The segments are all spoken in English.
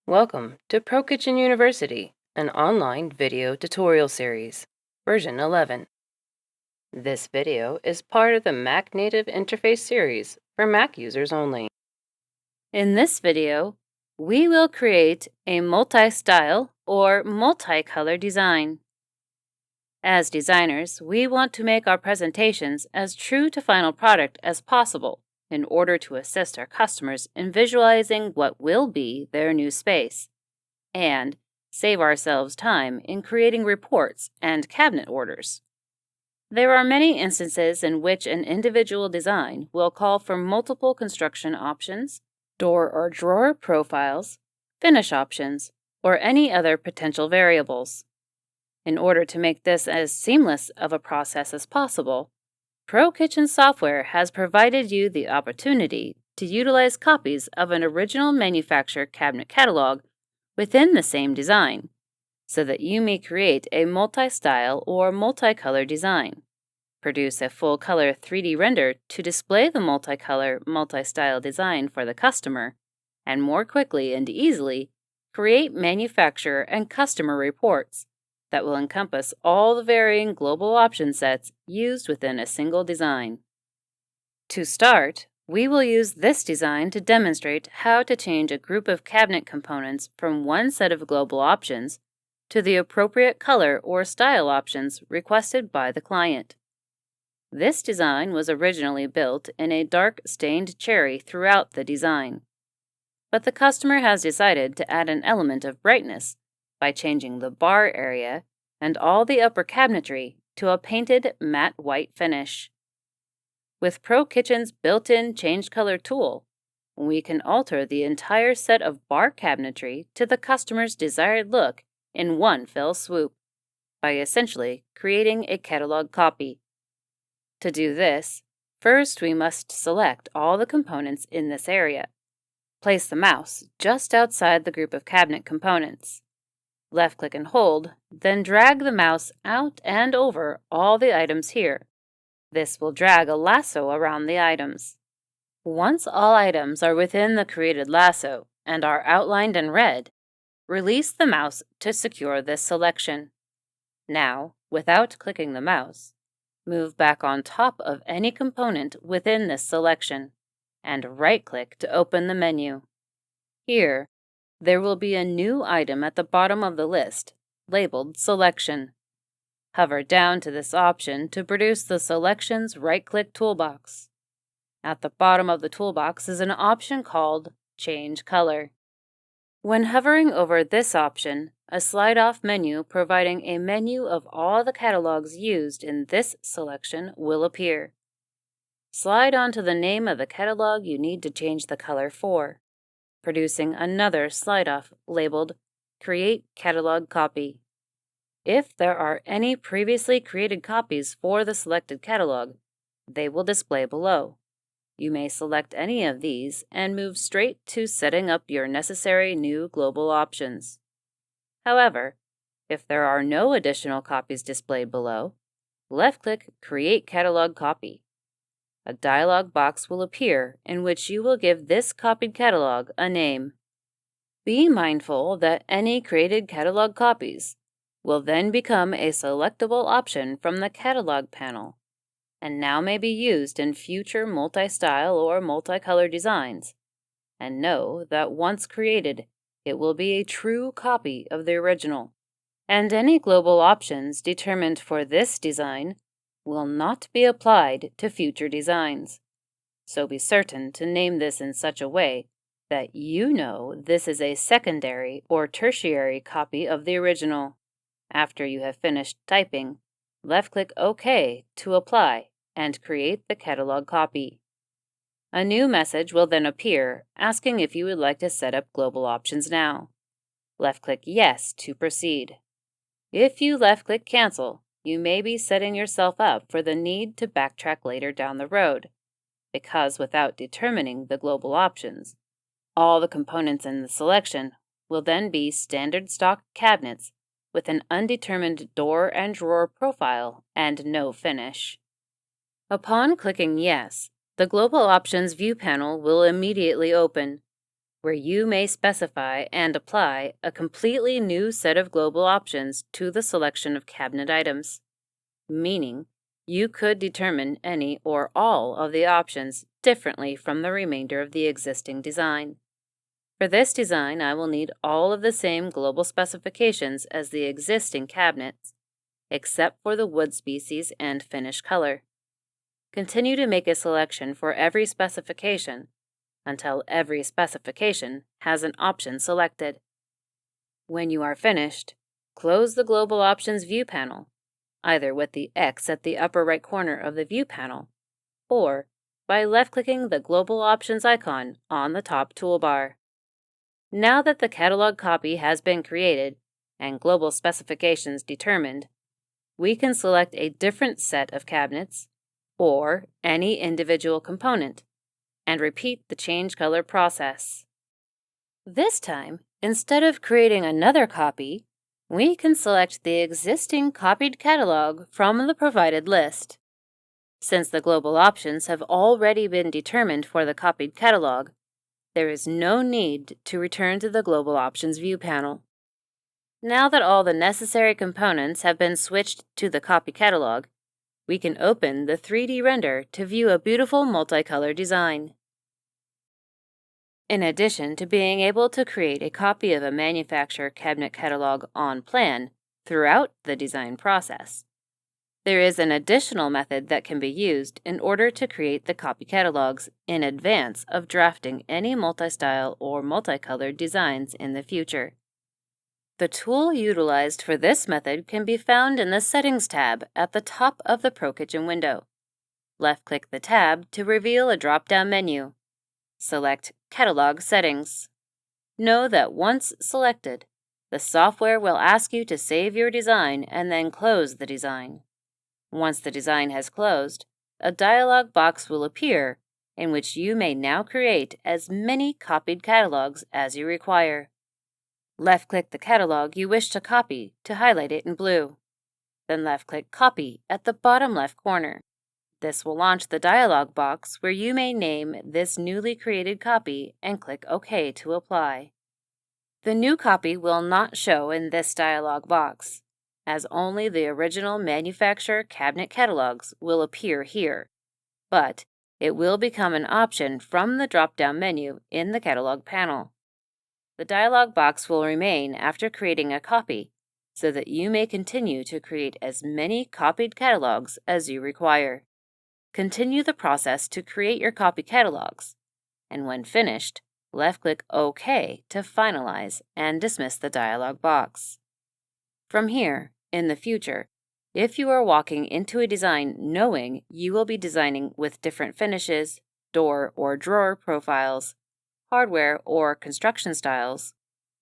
Welcome to ProKitchen University, an online video tutorial series, version 11. This video is part of the Mac Native Interface series for Mac users only. In this video, we will create a multi-style or multicolor design. As designers, we want to make our presentations as true to final product as possible in order to assist our customers in visualizing what will be their new space, and save ourselves time in creating reports and cabinet orders. There are many instances in which an individual design will call for multiple construction options, door or drawer profiles, finish options, or any other potential variables. In order to make this as seamless of a process as possible, ProKitchen software has provided you the opportunity to utilize copies of an original manufacturer cabinet catalog within the same design, so that you may create a multi-style or multicolor design, produce a full-color 3D render to display the multicolor, multi-style design for the customer, and more quickly and easily create manufacturer and customer reports that will encompass all the varying global option sets used within a single design. To start, we will use this design to demonstrate how to change a group of cabinet components from one set of global options to the appropriate color or style options requested by the client. This design was originally built in a dark stained cherry throughout the design, but the customer has decided to add an element of brightness by changing the bar area and all the upper cabinetry to a painted matte white finish. With ProKitchen's built-in change color tool, we can alter the entire set of bar cabinetry to the customer's desired look in one fell swoop, by essentially creating a catalog copy. To do this, first we must select all the components in this area. Place the mouse just outside the group of cabinet components. Left-click and hold, then drag the mouse out and over all the items here. This will drag a lasso around the items. Once all items are within the created lasso and are outlined in red, release the mouse to secure this selection. Now, without clicking the mouse, move back on top of any component within this selection and right-click to open the menu. Here, there will be a new item at the bottom of the list, labeled Selection. Hover down to this option to produce the Selection's right-click toolbox. At the bottom of the toolbox is an option called Change Color. When hovering over this option, a slide-off menu providing a menu of all the catalogs used in this selection will appear. Slide onto the name of the catalog you need to change the color for, producing another slide-off labeled Create Catalog Copy. If there are any previously created copies for the selected catalog, they will display below. You may select any of these and move straight to setting up your necessary new global options. However, if there are no additional copies displayed below, left-click Create Catalog Copy. A dialog box will appear in which you will give this copied catalog a name. Be mindful that any created catalog copies will then become a selectable option from the catalog panel, and now may be used in future multi-style or multicolor designs. And know that once created, it will be a true copy of the original, and any global options determined for this design will not be applied to future designs. So be certain to name this in such a way that you know this is a secondary or tertiary copy of the original. After you have finished typing, left-click OK to apply and create the catalog copy. A new message will then appear asking if you would like to set up global options now. Left-click Yes to proceed. If you left-click Cancel, you may be setting yourself up for the need to backtrack later down the road, because without determining the global options, all the components in the selection will then be standard stock cabinets with an undetermined door and drawer profile and no finish. Upon clicking Yes, the Global Options view panel will immediately open. where you may specify and apply a completely new set of global options to the selection of cabinet items, meaning you could determine any or all of the options differently from the remainder of the existing design. For this design, I will need all of the same global specifications as the existing cabinets, except for the wood species and finish color. Continue to make a selection for every specification until every specification has an option selected. When you are finished, close the Global Options View panel, either with the X at the upper right corner of the View panel, or by left-clicking the Global Options icon on the top toolbar. Now that the catalog copy has been created and global specifications determined, we can select a different set of cabinets or any individual component and repeat the change color process. This time, instead of creating another copy, we can select the existing copied catalog from the provided list. Since the global options have already been determined for the copied catalog, there is no need to return to the Global Options View panel. Now that all the necessary components have been switched to the copy catalog, we can open the 3D render to view a beautiful multicolor design. In addition to being able to create a copy of a manufacturer cabinet catalog on plan throughout the design process, there is an additional method that can be used in order to create the copy catalogs in advance of drafting any multi-style or multicolored designs in the future. The tool utilized for this method can be found in the Settings tab at the top of the ProKitchen window. Left-click the tab to reveal a drop-down menu. Select Catalog Settings. Know that once selected, the software will ask you to save your design and then close the design. Once the design has closed, a dialog box will appear in which you may now create as many copied catalogs as you require. Left-click the catalog you wish to copy to highlight it in blue. Then left-click Copy at the bottom left corner. This will launch the dialog box where you may name this newly created copy and click OK to apply. The new copy will not show in this dialog box, as only the original manufacturer cabinet catalogs will appear here, but it will become an option from the drop-down menu in the catalog panel. The dialog box will remain after creating a copy, so that you may continue to create as many copied catalogs as you require. Continue the process to create your copy catalogs, and when finished, left-click OK to finalize and dismiss the dialog box. From here, in the future, if you are walking into a design knowing you will be designing with different finishes, door or drawer profiles, hardware, or construction styles,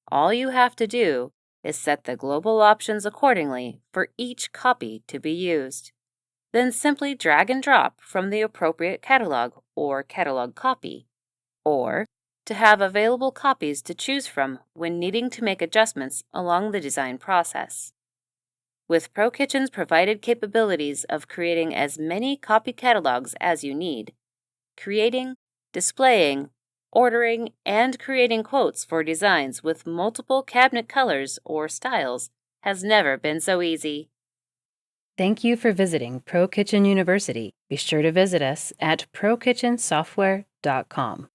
all you have to do is set the global options accordingly for each copy to be used. Then simply drag and drop from the appropriate catalog or catalog copy, or to have available copies to choose from when needing to make adjustments along the design process. With ProKitchen's provided capabilities of creating as many copy catalogs as you need, creating, displaying, ordering, and creating quotes for designs with multiple cabinet colors or styles has never been so easy. Thank you for visiting ProKitchen University. Be sure to visit us at prokitchensoftware.com.